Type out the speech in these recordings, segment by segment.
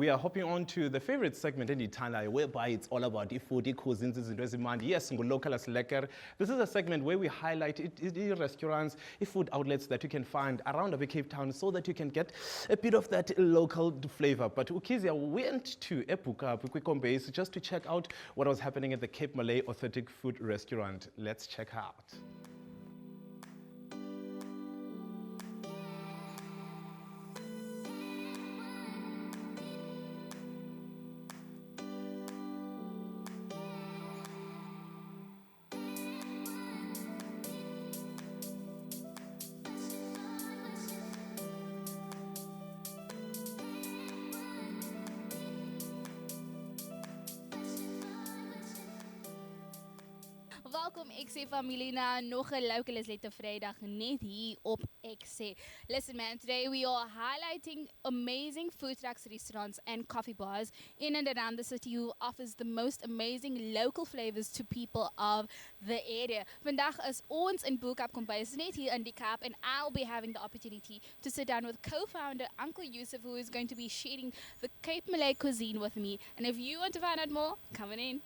we are hopping on to the favorite segment in Itana, whereby it's all about food, cuisines, and demand. Yes, local as Lekker. This is a segment where we highlight restaurants, food outlets that you can find around the Cape Town so that you can get a bit of that local flavor. But Ukizia went to Bo-Kaap, Kombius, just to check out what was happening at the Cape Malay authentic food restaurant. Let's check out. Welkom EKSE familie na nog 'n Localislette Vrydag net hier op EKSE. Listen man, today we are highlighting amazing food trucks, restaurants and coffee bars in and around the city who offers the most amazing local flavors to people of the area. Vandag is ons in Bo-Kaap Kombius net hier in die Kaap, and I'll be having the opportunity to sit down with co-founder Uncle Yusuf, who is going to be sharing the Cape Malay cuisine with me. And if you want to find out more, come on in.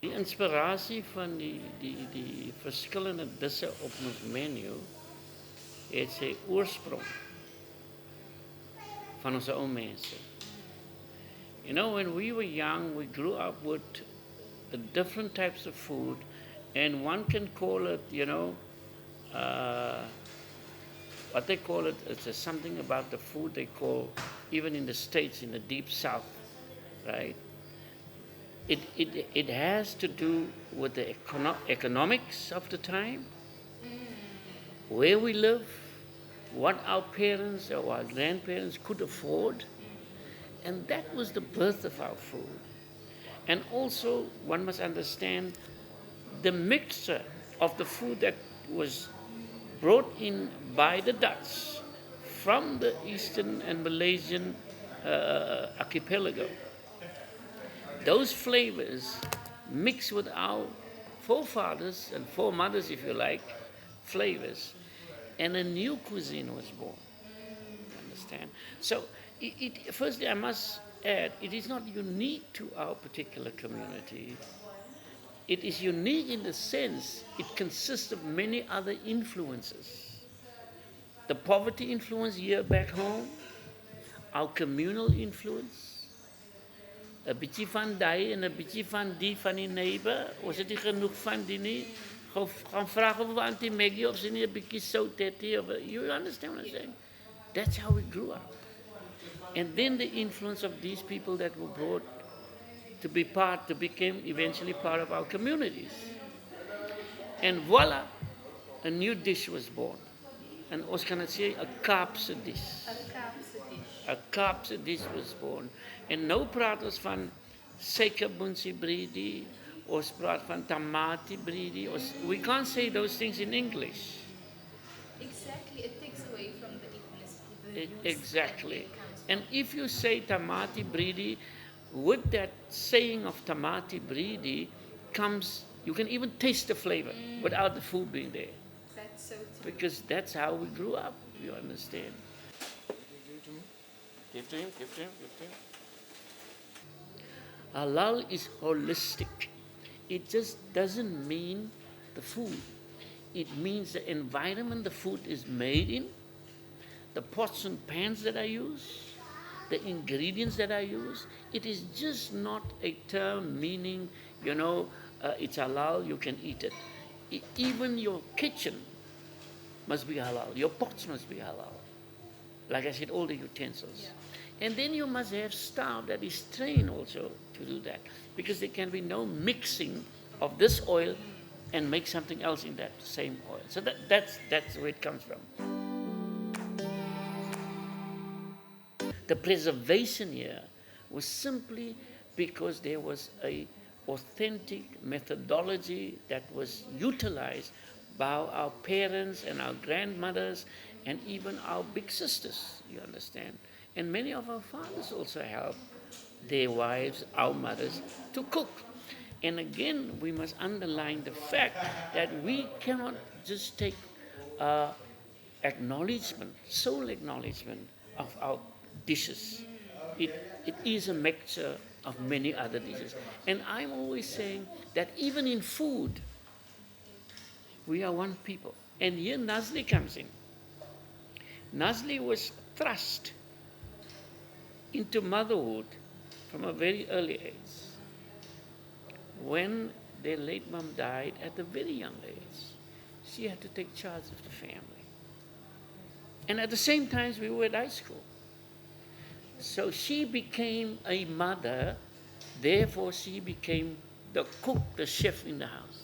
Die inspirasie van die verskillende disse op ons menu het sy oorsprong van ons ou mense. You know, when we were young, we grew up with the different types of food, and one can call it, you know, what they call it, it's something about the food they call, even in the States, in the deep South, right? It has to do with the economics of the time, where we live, what our parents or our grandparents could afford, and that was the birth of our food. And also, one must understand the mixture of the food that was brought in by the Dutch from the Eastern and Malaysian archipelago. Those flavors mixed with our forefathers and foremothers, if you like, flavors, and a new cuisine was born. Understand? So, firstly, I must add, it is not unique to our particular community. It is unique in the sense it consists of many other influences. The poverty influence here back home, our communal influence, 'n bietjie van daai en 'n bietjie van die van die neighbor. Ons het nie genoeg van die nie. Gaan vra of Auntie Maggie of sy nie 'n bietjie sout het nie. You understand what I'm saying? That's how we grew up. And then the influence of these people that were brought to become eventually part of our communities. And voila, a new dish was born. And ons kan dit sê 'n Kaapse dish. 'n Kaapse dish was born. En nou praat ons van suikerbunsie breedie, ons praat van tamati breedie. We can't say those things in English. Exactly, it takes away from the ethnicity. Exactly. And if you say tamati breedie, with that saying of tamati breedie comes, you can even taste the flavor without the food being there. That's so true. Because that's how we grew up, you understand. Give to him. Halal is holistic. It just doesn't mean the food. It means the environment the food is made in, the pots and pans that I use, the ingredients that I use. It is just not a term meaning, you know, it's halal, you can eat it. Even your kitchen must be halal. Your pots must be halal. Like I said, all the utensils. Yeah. And then you must have staff that is trained also to do that. Because there can be no mixing of this oil and make something else in that same oil. So that's where it comes from. The preservation here was simply because there was a authentic methodology that was utilized by our parents and our grandmothers and even our big sisters, you understand. And many of our fathers also help their wives, our mothers, to cook. And again, we must underline the fact that we cannot just take acknowledgement, sole acknowledgement of our dishes. It is a mixture of many other dishes. And I'm always saying that even in food, we are one people. And here Nazli comes in. Nazli was thrust into motherhood from a very early age. When their late mom died at a very young age, she had to take charge of the family. And at the same time, we were at high school. So she became a mother, therefore she became the cook, the chef in the house.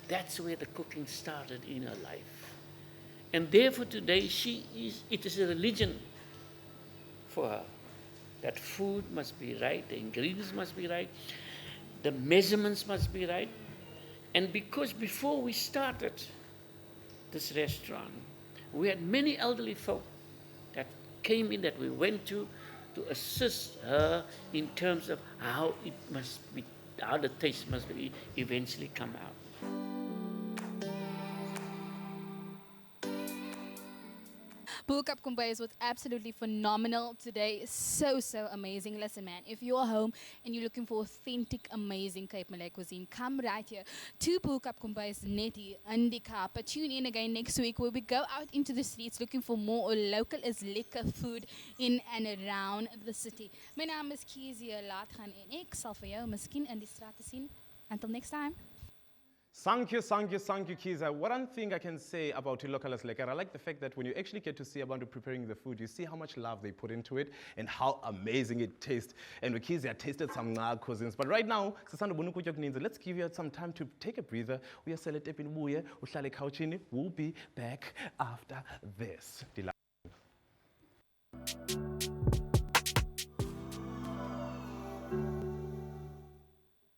That's where the cooking started in her life. And therefore today it is a religion for her. That food must be right, the ingredients must be right, the measurements must be right. And because before we started this restaurant, we had many elderly folk that came in, that we went to assist her in terms of how it must be, how the taste must be eventually come out. Bo-Kaap Kombius was absolutely phenomenal today. So amazing. Listen, man, if you're home and you're looking for authentic, amazing Cape Malay cuisine, come right here to Bo-Kaap Kombius Netty in the Kaap. But tune in again next week where we go out into the streets looking for more local is lekker food in and around the city. My naam is EKSE. Laat gaan en ek sal vir jou miskien in die straat sien. Until next time. Thank you, Kiza. One thing I can say about local as Lekker, I like the fact that when you actually get to see about preparing the food, you see how much love they put into it and how amazing it tastes. And with Kiza, I tasted some cuisines. But right now, let's give you some time to take a breather. We'll be back after this.